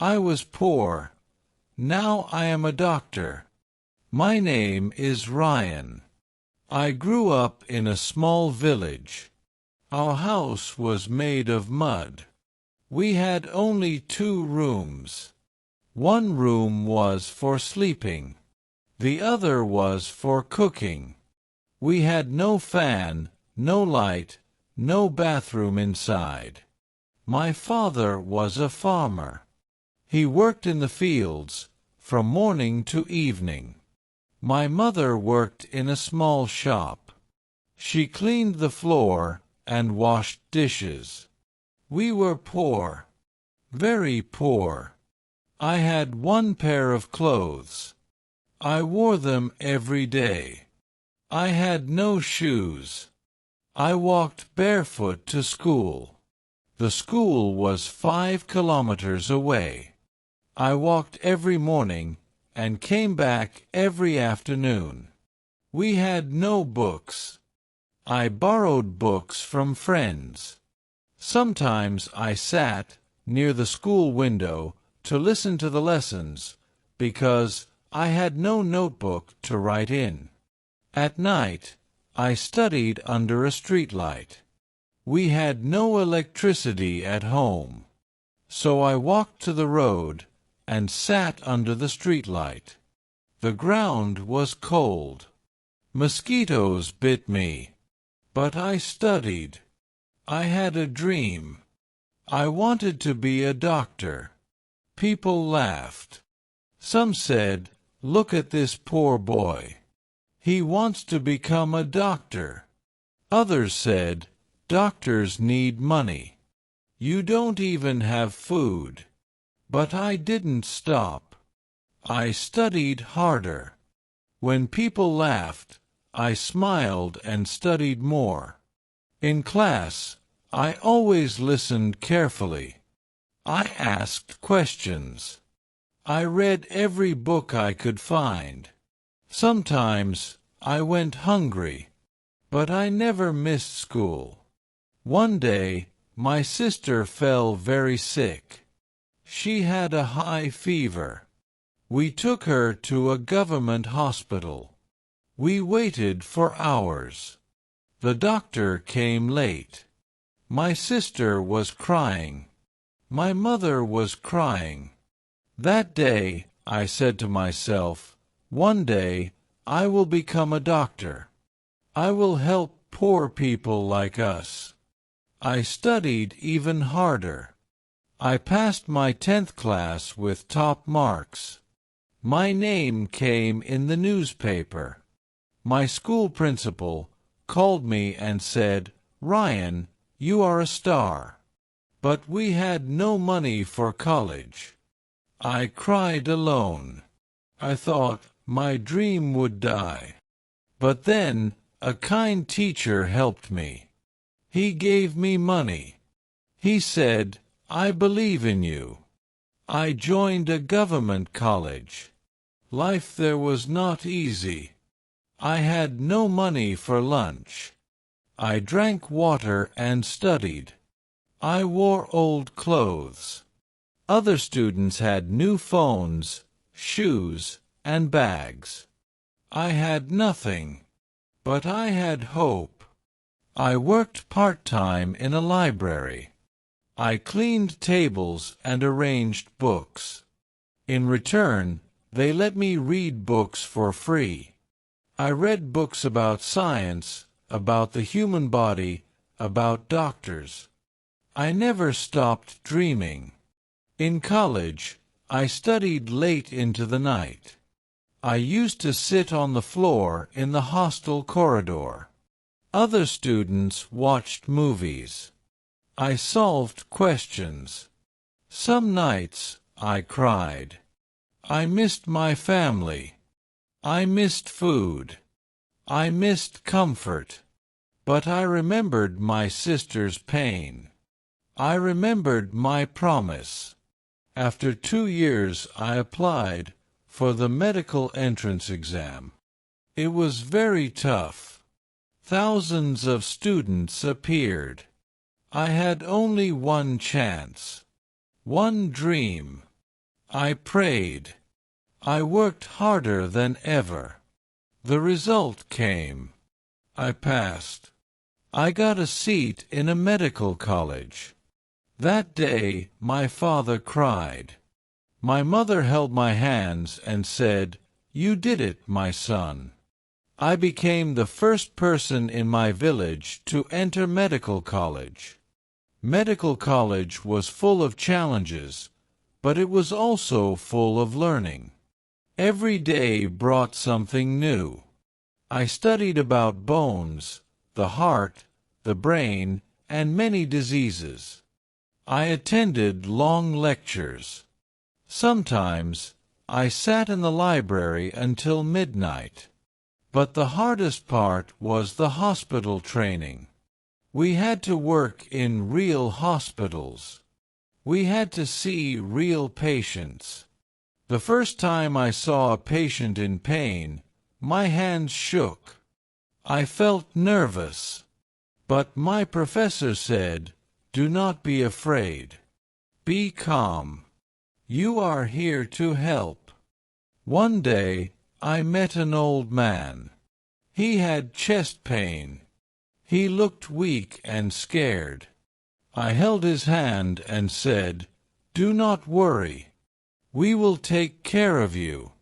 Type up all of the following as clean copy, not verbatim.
I was poor. Now I am a doctor. My name is Ryan. I grew up in a small village. Our house was made of mud. We had only 2 rooms. One room was for sleeping. The other was for cooking. We had no fan, no light, no bathroom inside. My father was a farmer. He worked in the fields, from morning to evening. My mother worked in a small shop. She cleaned the floor and washed dishes. We were poor, very poor. I had 1 pair of clothes. I wore them every day. I had no shoes. I walked barefoot to school. The school was 5 kilometers away. I walked every morning and came back every afternoon. We had no books. I borrowed books from friends. Sometimes I sat near the school window to listen to the lessons because I had no notebook to write in. At night, I studied under a streetlight. We had no electricity at home, so I walked to the road and sat under the streetlight. The ground was cold. Mosquitoes bit me, but I studied. I had a dream. I wanted to be a doctor. People laughed. Some said, "Look at this poor boy. He wants to become a doctor." Others said, "Doctors need money. You don't even have food." But I didn't stop. I studied harder. When people laughed, I smiled and studied more. In class, I always listened carefully. I asked questions. I read every book I could find. Sometimes I went hungry, but I never missed school. One day, my sister fell very sick. She had a high fever. We took her to a government hospital. We waited for hours. The doctor came late. My sister was crying. My mother was crying. That day, I said to myself, one day I will become a doctor. I will help poor people like us. I studied even harder. I passed my 10th class with top marks. My name came in the newspaper. My school principal called me and said, "Ryan, you are a star." But we had no money for college. I cried alone. I thought my dream would die. But then a kind teacher helped me. He gave me money. He said, "I believe in you." I joined a government college. Life there was not easy. I had no money for lunch. I drank water and studied. I wore old clothes. Other students had new phones, shoes, and bags. I had nothing, but I had hope. I worked part-time in a library. I cleaned tables and arranged books. In return, they let me read books for free. I read books about science, about the human body, about doctors. I never stopped dreaming. In college, I studied late into the night. I used to sit on the floor in the hostel corridor. Other students watched movies. I solved questions. Some nights I cried. I missed my family. I missed food. I missed comfort. But I remembered my sister's pain. I remembered my promise. After 2 years I applied for the medical entrance exam. It was very tough. Thousands of students appeared. I had only one chance, one dream. I prayed. I worked harder than ever. The result came. I passed. I got a seat in a medical college. That day, my father cried. My mother held my hands and said, "You did it, my son." I became the first person in my village to enter medical college. Medical college was full of challenges, but it was also full of learning. Every day brought something new. I studied about bones, the heart, the brain, and many diseases. I attended long lectures. Sometimes I sat in the library until midnight. But the hardest part was the hospital training. We had to work in real hospitals. We had to see real patients. The first time I saw a patient in pain, my hands shook. I felt nervous. But my professor said, "Do not be afraid. Be calm. You are here to help." One day, I met an old man. He had chest pain. He looked weak and scared. I held his hand and said, "Do not worry. We will take care of you."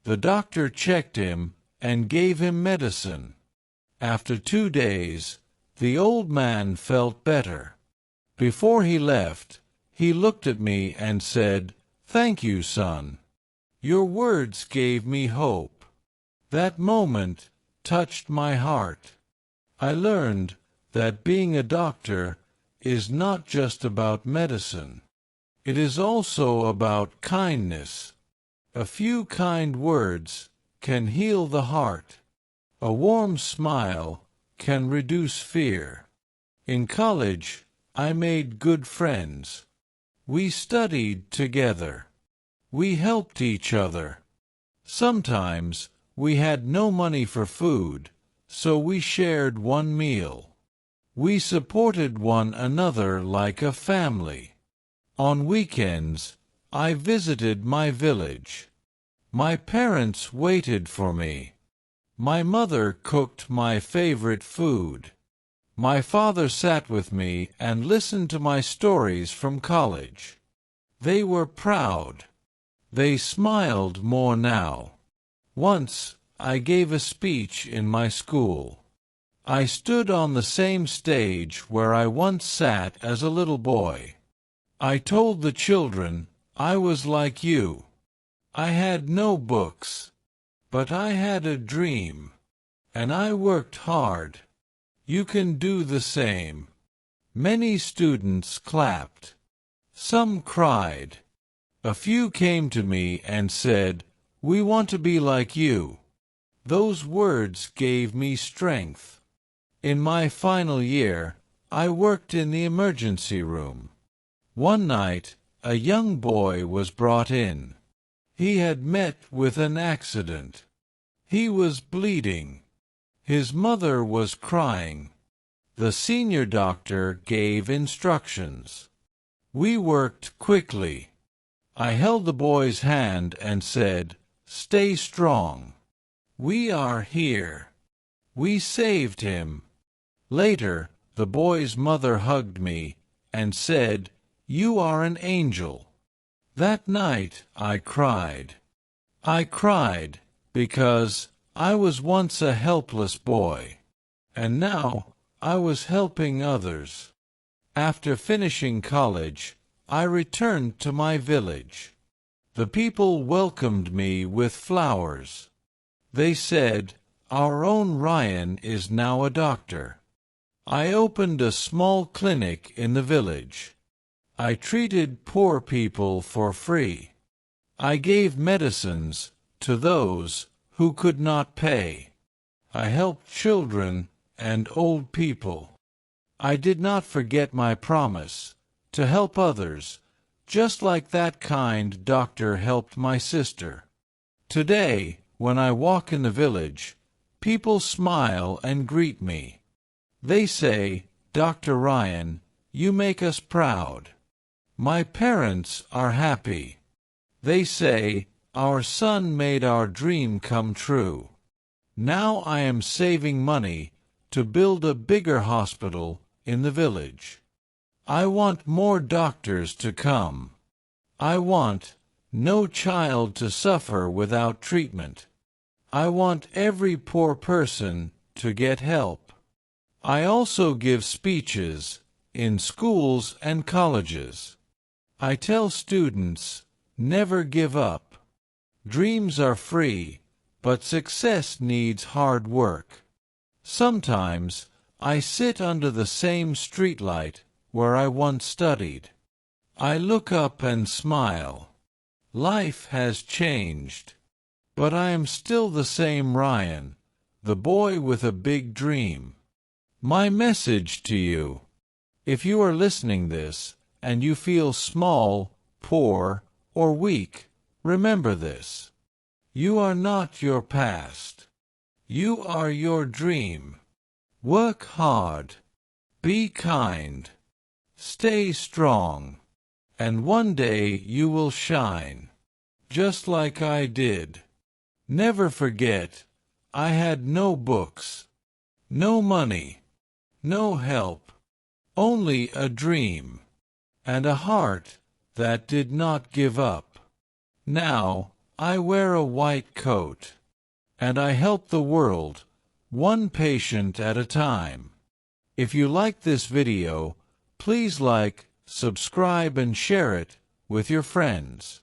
The doctor checked him and gave him medicine. After 2 days, the old man felt better. Before he left, he looked at me and said, "Thank you, son. Your words gave me hope." That moment touched my heart. I learned that being a doctor is not just about medicine. It is also about kindness. A few kind words can heal the heart. A warm smile can reduce fear. In college, I made good friends. We studied together. We helped each other. Sometimes we had no money for food, so we shared one meal. We supported one another like a family. On weekends, I visited my village. My parents waited for me. My mother cooked my favorite food. My father sat with me and listened to my stories from college. They were proud. They smiled more now. Once, I gave a speech in my school. I stood on the same stage where I once sat as a little boy. I told the children, I was like you. I had no books, but I had a dream, and I worked hard. You can do the same. Many students clapped. Some cried. A few came to me and said, "We want to be like you." Those words gave me strength. In my final year, I worked in the emergency room. One night, a young boy was brought in. He had met with an accident. He was bleeding. His mother was crying. The senior doctor gave instructions. We worked quickly. I held the boy's hand and said, "Stay strong. We are here." We saved him. Later, the boy's mother hugged me and said, "You are an angel." That night I cried. I cried because I was once a helpless boy, and now I was helping others. After finishing college, I returned to my village. The people welcomed me with flowers. They said, "Our own Ryan is now a doctor." I opened a small clinic in the village. I treated poor people for free. I gave medicines to those who could not pay. I helped children and old people. I did not forget my promise to help others, just like that kind doctor helped my sister. Today, when I walk in the village, people smile and greet me. They say, "Dr. Ryan, you make us proud." My parents are happy. They say, our son made our dream come true. Now I am saving money to build a bigger hospital in the village. I want more doctors to come. I want no child to suffer without treatment. I want every poor person to get help. I also give speeches in schools and colleges. I tell students, never give up. Dreams are free, but success needs hard work. Sometimes I sit under the same streetlight where I once studied. I look up and smile. Life has changed, but I am still the same Ryan, the boy with a big dream. My message to you: if you are listening this and you feel small, poor, or weak, remember this. You are not your past. You are your dream. Work hard. Be kind. Stay strong. And one day you will shine, just like I did. Never forget, I had no books, no money, no help, only a dream, and a heart that did not give up. Now I wear a white coat, and I help the world, one patient at a time. If you like this video, please like, subscribe and share it with your friends.